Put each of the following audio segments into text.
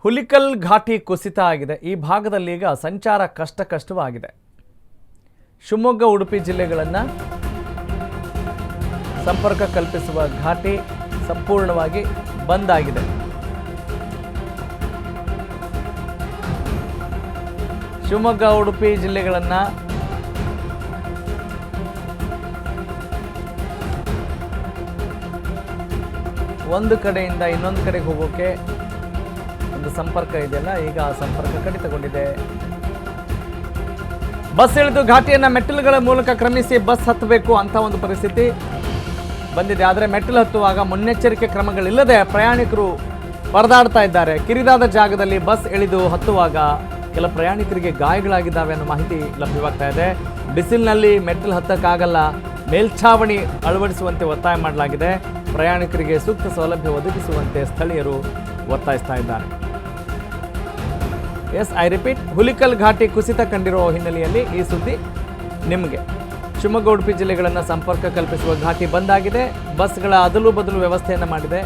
ಹುಲಿಕಲ್ ಘಾಟಿ ಕುಸಿತ ಆಗಿದೆ. ಈ ಭಾಗದಲ್ಲಿ ಈಗ ಸಂಚಾರ ಕಷ್ಟವಾಗಿದೆ. ಶಿವಮೊಗ್ಗ ಉಡುಪಿ ಜಿಲ್ಲೆಗಳನ್ನು ಸಂಪರ್ಕ ಕಲ್ಪಿಸುವ ಘಾಟಿ ಸಂಪೂರ್ಣವಾಗಿ ಬಂದ್ ಆಗಿದೆ. ಶಿವಮೊಗ್ಗ ಉಡುಪಿ ಜಿಲ್ಲೆಗಳನ್ನು ಒಂದು ಕಡೆಯಿಂದ ಇನ್ನೊಂದು ಕಡೆಗೆ ಹೋಗೋಕೆ ಒಂದು ಸಂಪರ್ಕ ಇದೆಯಲ್ಲ, ಈಗ ಆ ಸಂಪರ್ಕ ಕಡಿತಗೊಂಡಿದೆ. ಬಸ್ ಇಳಿದು ಘಾಟಿಯನ್ನು ಮೆಟ್ಟಿಲುಗಳ ಮೂಲಕ ಕ್ರಮಿಸಿ ಬಸ್ ಹತ್ತಬೇಕು ಅಂತ ಒಂದು ಪರಿಸ್ಥಿತಿ ಬಂದಿದೆ. ಆದರೆ ಮೆಟ್ಟಿಲು ಹತ್ತುವಾಗ ಮುನ್ನೆಚ್ಚರಿಕೆ ಕ್ರಮಗಳಿಲ್ಲದೆ ಪ್ರಯಾಣಿಕರು ಪರದಾಡ್ತಾ ಇದ್ದಾರೆ. ಕಿರಿದಾದ ಜಾಗದಲ್ಲಿ ಬಸ್ ಇಳಿದು ಹತ್ತುವಾಗ ಕೆಲ ಪ್ರಯಾಣಿಕರಿಗೆ ಗಾಯಗಳಾಗಿದ್ದಾವೆ ಅನ್ನೋ ಮಾಹಿತಿ ಲಭ್ಯವಾಗ್ತಾ ಇದೆ. ಬಿಸಿಲಿನಲ್ಲಿ ಮೆಟ್ಟಿಲು ಹತ್ತಕ್ಕಾಗಲ್ಲ, ಮೇಲ್ಛಾವಣಿ ಅಳವಡಿಸುವಂತೆ ಒತ್ತಾಯ ಮಾಡಲಾಗಿದೆ. ಪ್ರಯಾಣಿಕರಿಗೆ ಸೂಕ್ತ ಸೌಲಭ್ಯ ಒದಗಿಸುವಂತೆ ಸ್ಥಳೀಯರು ಒತ್ತಾಯಿಸ್ತಾ ಇದ್ದಾರೆ. ಎಸ್, ಐ ರಿಪೀಟ್, ಹುಲಿಕಲ್ ಘಾಟಿ ಕುಸಿತ ಕಂಡಿರೋ ಹಿನ್ನೆಲೆಯಲ್ಲಿ ಈ ಸುದ್ದಿ ನಿಮಗೆ. ಶಿವಮೊಗ್ಗ ಉಡುಪಿ ಜಿಲ್ಲೆಗಳನ್ನು ಸಂಪರ್ಕ ಕಲ್ಪಿಸುವ ಘಾಟಿ ಬಂದಾಗಿದೆ. ಬಸ್ಗಳ ಅದಲು ಬದಲು ವ್ಯವಸ್ಥೆಯನ್ನು ಮಾಡಿದೆ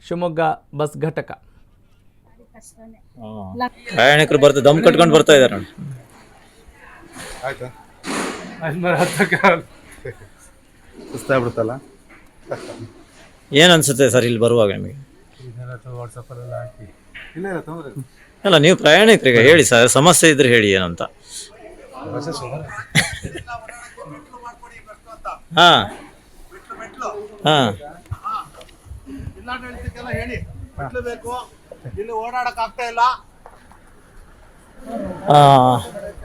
ಶಿವಮೊಗ್ಗ ಬಸ್ ಘಟಕ. ಪ್ರಯಾಣಿಕರು ಬರ್ತಾ ದಮ್ ಕಟ್ಕೊಂಡು ಬರ್ತಾ ಇದ್ದಾರೆ ನೋಡಿ. ಸುಸ್ತಾಗ್ಬಿಡುತ್ತಲ್ಲ. ಏನ್ ಅನ್ಸುತ್ತೆ ಸರ್ ಇಲ್ಲಿ ಬರುವಾಗ ನಿಮಗೆ? ಅಲ್ಲ, ನೀವು ಪ್ರಯಾಣಿಕರಿಗೆ ಹೇಳಿ ಸರ್, ಸಮಸ್ಯೆ ಇದ್ರೆ ಹೇಳಿ ಏನಂತ. ಹಾ ಹಾ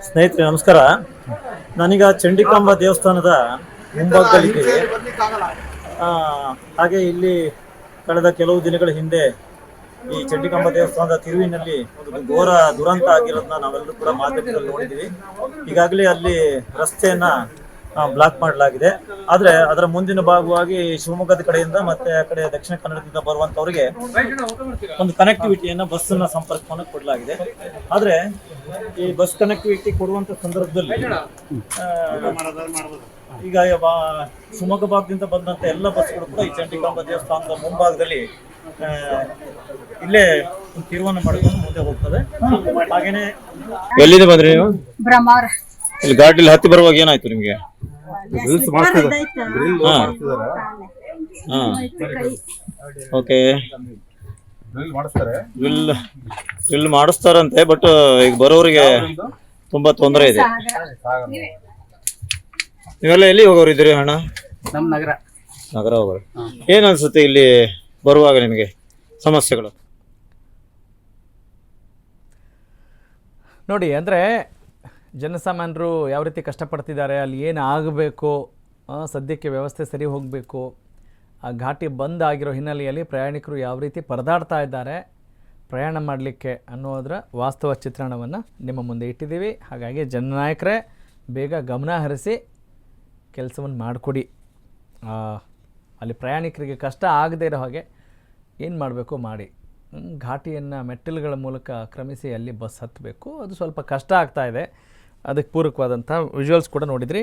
ಸ್ನೇಹಿತರೆ ನಮಸ್ಕಾರ. ನಾನೀಗ ಚಂಡಿಕಾಂಬ ದೇವಸ್ಥಾನದ ಮುಂಭಾಗದಲ್ಲಿದ್ದೀವಿ. ಹಾಗೆ ಇಲ್ಲಿ ಕಳೆದ ಕೆಲವು ದಿನಗಳ ಹಿಂದೆ ಈ ಚಂಡಿಕಾಂಬ ದೇವಸ್ಥಾನದ ತಿರುವಿನಲ್ಲಿ ಒಂದು ಘೋರ ದುರಂತ ಆಗಿರೋದನ್ನ ನಾವೆಲ್ಲರೂ ಕೂಡ ಮಾಧ್ಯಮದಲ್ಲಿ ನೋಡಿದ್ದೀವಿ. ಈಗಾಗಲೇ ಅಲ್ಲಿ ರಸ್ತೆಯನ್ನ ಬ್ಲಾಕ್ ಮಾಡಲಾಗಿದೆ. ಆದರೆ ಅದರ ಮುಂದಿನ ಭಾಗವಾಗಿ ಶಿವಮೊಗ್ಗದ ಕಡೆಯಿಂದ ಮತ್ತೆ ಆ ಕಡೆ ದಕ್ಷಿಣ ಕನ್ನಡದಿಂದ ಬರುವಂತವರಿಗೆ ಒಂದು ಕನೆಕ್ಟಿವಿಟಿಯನ್ನ ಬಸ್ಸನ್ನ ಸಂಪರ್ಕವನ್ನು ಕೊಡಲಾಗಿದೆ. ಆದರೆ ಈ ಬಸ್ ಕನೆಕ್ಟಿವಿಟಿ ಕೊಡುವಂತ ಸಂದರ್ಭದಲ್ಲಿ ಈಗ ಶಿವಮೊಗ್ಗ ಭಾಗದಿಂದ ಬಂದಂತ ಎಲ್ಲ ಬಸ್ಗಳು ಕೂಡ ಈ ಚಂಡಿಕಾಂಬ ದೇವಸ್ಥಾನದ ಮುಂಭಾಗದಲ್ಲಿ ಇಲ್ಲೇ ತಿರುವನ್ನು ಮಾಡಿಕೊಂಡು ಮುಂದೆ ಹೋಗ್ತದೆ. ಹಾಗೇನೆ ಎಲ್ಲಿಂದ ಬಂದ್ರಿ ನೀವು? ಇಲ್ಲಿ ಘಾಟಿಲಿ ಹತ್ತಿ ಬರುವಾಗ ಏನಾಯ್ತು ನಿಮ್ಗೆ? Okay, drill ಮಾಡಿಸ್ತಾರಂತೆ. ಬಟ್ ಈಗ ಬರೋರಿಗೆ ತುಂಬಾ ತೊಂದರೆ ಇದೆ. ನೀವೆಲ್ಲ ಎಲ್ಲಿ ಹೋಗೋರು ಇದ್ರಿ ಅಣ್ಣ? ನಮ್ಮ ನಗರ ಹೋಗೋರು. ಏನ್ ಅನ್ಸುತ್ತೆ ಇಲ್ಲಿ ಬರುವಾಗ ನಿಮಗೆ ಸಮಸ್ಯೆಗಳು? ನೋಡಿ, ಅಂದರೆ ಜನಸಾಮಾನ್ಯರು ಯಾವ ರೀತಿ ಕಷ್ಟಪಡ್ತಿದ್ದಾರೆ, ಅಲ್ಲಿ ಏನು ಆಗಬೇಕು, ಸದ್ಯಕ್ಕೆ ವ್ಯವಸ್ಥೆ ಸರಿ ಹೋಗಬೇಕು, ಆ ಘಾಟಿ ಬಂದ್ ಆಗಿರೋ ಹಿನ್ನೆಲೆಯಲ್ಲಿ ಪ್ರಯಾಣಿಕರು ಯಾವ ರೀತಿ ಪರದಾಡ್ತಾ ಇದ್ದಾರೆ ಪ್ರಯಾಣ ಮಾಡಲಿಕ್ಕೆ ಅನ್ನೋದರ ವಾಸ್ತವ ಚಿತ್ರಣವನ್ನು ನಿಮ್ಮ ಮುಂದೆ ಇಟ್ಟಿದ್ದೀವಿ. ಹಾಗಾಗಿ ಜನನಾಯಕರೇ ಬೇಗ ಗಮನ ಹರಿಸಿ ಕೆಲಸವನ್ನು ಮಾಡಿಕೊಡಿ. ಅಲ್ಲಿ ಪ್ರಯಾಣಿಕರಿಗೆ ಕಷ್ಟ ಆಗದೇ ಇರೋ ಹಾಗೆ ಏನು ಮಾಡಬೇಕು ಮಾಡಿ. ಘಾಟಿಯನ್ನು ಮೆಟ್ಟಿಲುಗಳ ಮೂಲಕ ಕ್ರಮಿಸಿ ಅಲ್ಲಿ ಬಸ್ ಹತ್ತಬೇಕು. ಅದು ಸ್ವಲ್ಪ ಕಷ್ಟ ಆಗ್ತಾ ಇದೆ. ಅದಕ್ಕೆ ಪೂರಕವಾದಂಥ ವಿಜುವಲ್ಸ್ ಕೂಡ ನೋಡಿದ್ರಿ.